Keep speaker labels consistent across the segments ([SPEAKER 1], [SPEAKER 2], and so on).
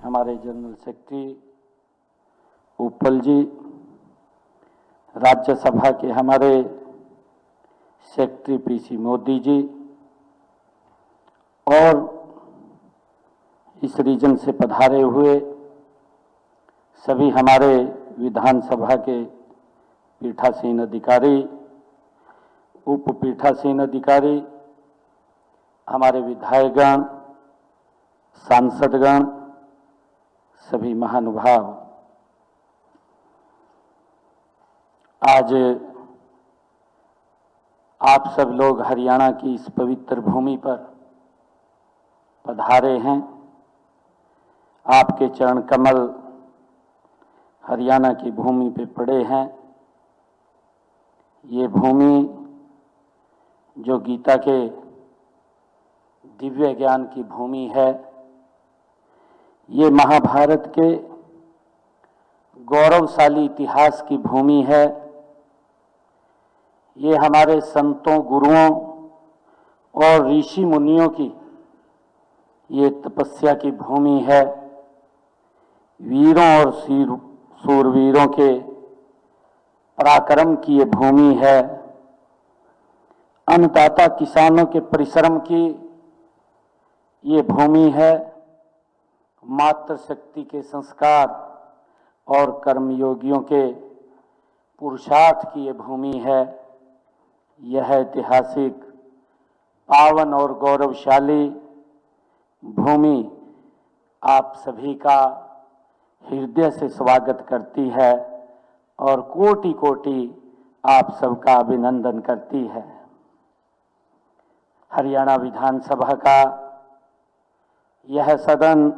[SPEAKER 1] हमारे general secretary उपल जी, राज्यसभा के हमारे सेक्रेटरी पीसी मोदी जी और इस रीजन से पधारे हुए सभी हमारे विधानसभा के पीठासीन अधिकारी, उप पीठासीन अधिकारी, हमारे विधायकगण, सांसदगण, सभी महानुभाव, आज आप सब लोग हरियाणा की इस पवित्र भूमि पर पधारे हैं। आपके चरण कमल हरियाणा की भूमि पे पड़े हैं। ये भूमि जो गीता के दिव्य ज्ञान की भूमि है, ये महाभारत के गौरवशाली इतिहास की भूमि है, ये हमारे संतों, गुरुओं और ऋषि मुनियों की ये तपस्या की भूमि है, वीरों और शूरवीरों के पराक्रम की ये भूमि है, अन्नदाता किसानों के परिश्रम की ये भूमि है, मातृशक्ति के संस्कार और कर्मयोगियों के पुरुषार्थ की ये भूमि है। यह ऐतिहासिक, पावन और गौरवशाली भूमि आप सभी का हृदय से स्वागत करती है और कोटि कोटि आप सबका अभिनंदन करती है। हरियाणा विधानसभा का यह सदन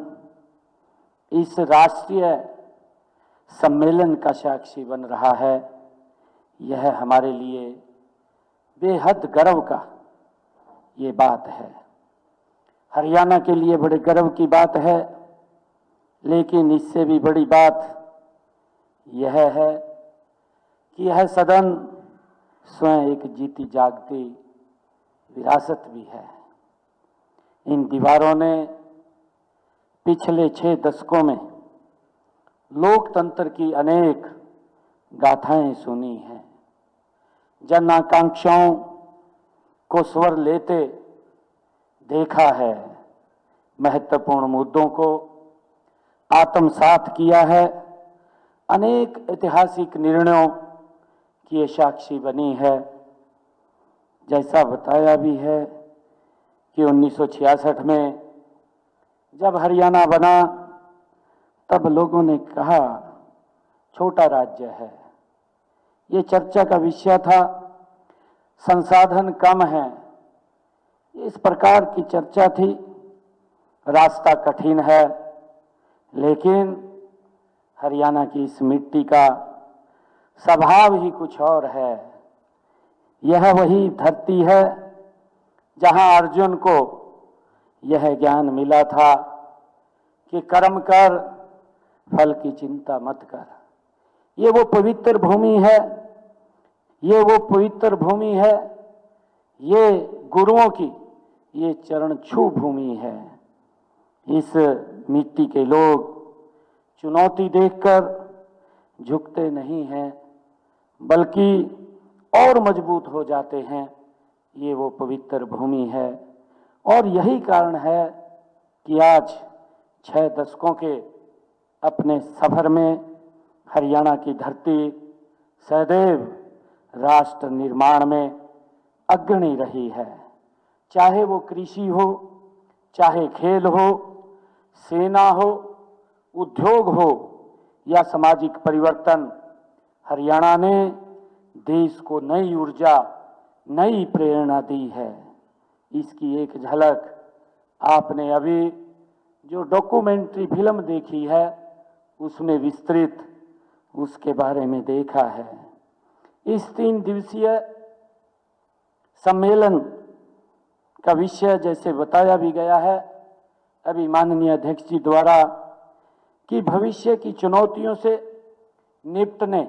[SPEAKER 1] इस राष्ट्रीय सम्मेलन का साक्षी बन रहा है। यह हमारे लिए बेहद गर्व का ये बात है। हरियाणा के लिए बड़े गर्व की बात है, लेकिन इससे भी बड़ी बात यह है कि यह सदन स्वयं एक जीती जागती विरासत भी है। इन दीवारों ने पिछले 6 दशकों में लोकतंत्र की अनेक गाथाएं सुनी हैं, जन आकांक्षाओं को स्वर लेते देखा है, महत्वपूर्ण मुद्दों को आत्मसात किया है, अनेक ऐतिहासिक निर्णयों की ये साक्षी बनी है। जैसा बताया भी है कि 1966 में जब हरियाणा बना तब लोगों ने कहा छोटा राज्य है, ये चर्चा का विषय था, संसाधन कम है, इस प्रकार की चर्चा थी, रास्ता कठिन है। लेकिन हरियाणा की इस मिट्टी का स्वभाव ही कुछ और है। यह वही धरती है जहां अर्जुन को यह ज्ञान मिला था कि कर्म कर, फल की चिंता मत कर। ये वो पवित्र भूमि है, ये वो पवित्र भूमि है, ये गुरुओं की ये चरण छू भूमि है। इस मिट्टी के लोग चुनौती देखकर झुकते नहीं हैं, बल्कि और मजबूत हो जाते हैं। ये वो पवित्र भूमि है और यही कारण है कि आज 6 दशकों के अपने सफर में हरियाणा की धरती सदैव राष्ट्र निर्माण में अग्रणी रही है। चाहे वो कृषि हो, चाहे खेल हो, सेना हो, उद्योग हो या सामाजिक परिवर्तन, हरियाणा ने देश को नई ऊर्जा, नई प्रेरणा दी है। इसकी एक झलक आपने अभी जो डॉक्यूमेंट्री फिल्म देखी है उसमें विस्तृत उसके बारे में देखा है। इस 3 दिवसीय सम्मेलन का विषय जैसे बताया भी गया है अभी माननीय अध्यक्ष जी द्वारा कि भविष्य की चुनौतियों से निपटने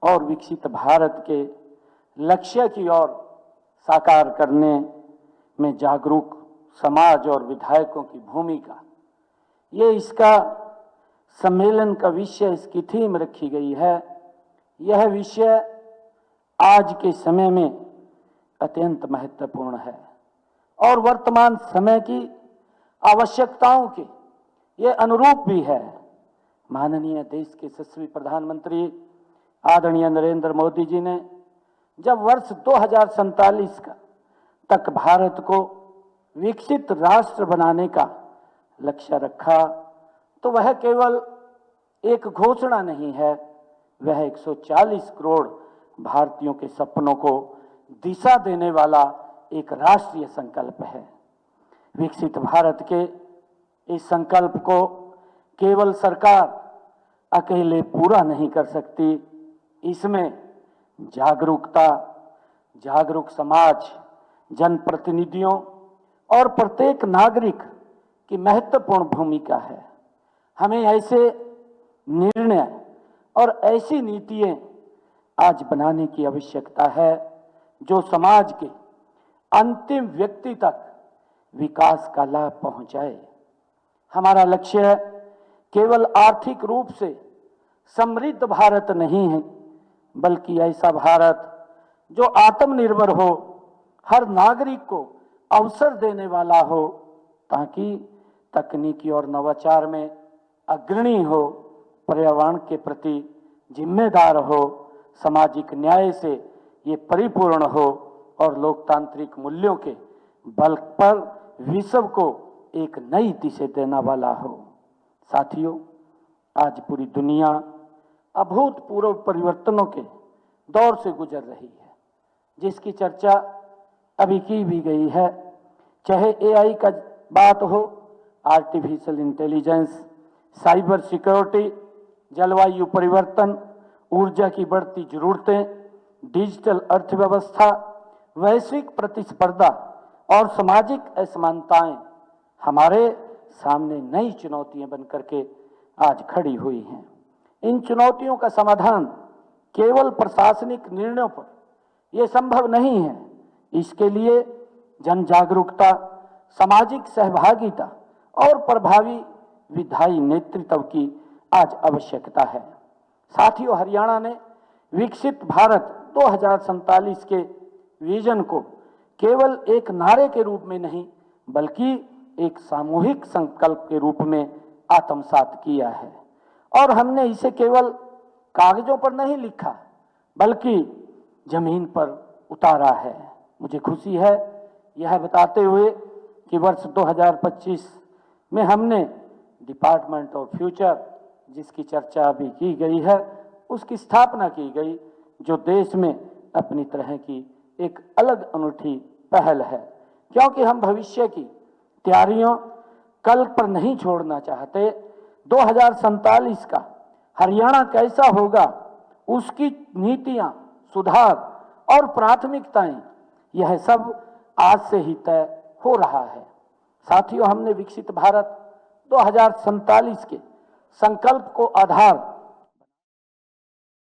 [SPEAKER 1] और विकसित भारत के लक्ष्य की ओर साकार करने में जागरूक समाज और विधायकों की भूमिका, ये इसका सम्मेलन का विषय, इसकी थीम रखी गई है। यह विषय आज के समय में अत्यंत महत्वपूर्ण है और वर्तमान समय की आवश्यकताओं के ये अनुरूप भी है। माननीय देश के यशस्वी प्रधानमंत्री आदरणीय नरेंद्र मोदी जी ने जब वर्ष 2047 तक भारत को विकसित राष्ट्र बनाने का लक्ष्य रखा, तो वह केवल एक घोषणा नहीं है, वह 140 करोड़ भारतीयों के सपनों को दिशा देने वाला एक राष्ट्रीय संकल्प है। विकसित भारत के इस संकल्प को केवल सरकार अकेले पूरा नहीं कर सकती, इसमें जागरूकता, जागरूक समाज, जनप्रतिनिधियों और प्रत्येक नागरिक की महत्वपूर्ण भूमिका है। हमें ऐसे निर्णय और ऐसी नीतियां आज बनाने की आवश्यकता है जो समाज के अंतिम व्यक्ति तक विकास का लाभ पहुंचाए। हमारा लक्ष्य केवल आर्थिक रूप से समृद्ध भारत नहीं है, बल्कि ऐसा भारत जो आत्मनिर्भर हो, हर नागरिक को अवसर देने वाला हो, ताकि तकनीकी और नवाचार में अग्रणी हो, पर्यावरण के प्रति जिम्मेदार हो, सामाजिक न्याय से ये परिपूर्ण हो और लोकतांत्रिक मूल्यों के बल पर विश्व को एक नई दिशा देने वाला हो। साथियों, आज पूरी दुनिया अभूतपूर्व परिवर्तनों के दौर से गुजर रही है, जिसकी चर्चा अभी की भी गई है। चाहे एआई का बात हो, आर्टिफिशियल इंटेलिजेंस, साइबर सिक्योरिटी, जलवायु परिवर्तन, ऊर्जा की बढ़ती जरूरतें, डिजिटल अर्थव्यवस्था, वैश्विक प्रतिस्पर्धा और सामाजिक असमानताएं हमारे सामने नई चुनौतियां बनकर के आज खड़ी हुई हैं। इन चुनौतियों का समाधान केवल प्रशासनिक निर्णयों पर यह संभव नहीं है। इसके लिए जन जागरूकता, सामाजिक सहभागिता और प्रभावी विधायी नेतृत्व की आज आवश्यकता है। साथियों, हरियाणा ने विकसित भारत 2047 के विजन को केवल एक नारे के रूप में नहीं, बल्कि एक सामूहिक संकल्प के रूप में आत्मसात किया है। और हमने इसे केवल कागजों पर नहीं लिखा, बल्कि जमीन पर उतारा है। मुझे खुशी है यह बताते हुए कि वर्ष 2025 में हमने डिपार्टमेंट ऑफ फ्यूचर, जिसकी चर्चा अभी की गई है, उसकी स्थापना की गई, जो देश में अपनी तरह की एक अलग अनूठी पहल है। क्योंकि हम भविष्य की तैयारियों कल पर नहीं छोड़ना चाहते। 2047 का हरियाणा कैसा होगा, उसकी नीतियां, सुधार और प्राथमिकताएं, यह सब आज से ही तय हो रहा है। साथियों, हमने विकसित भारत 2047 के संकल्प को आधार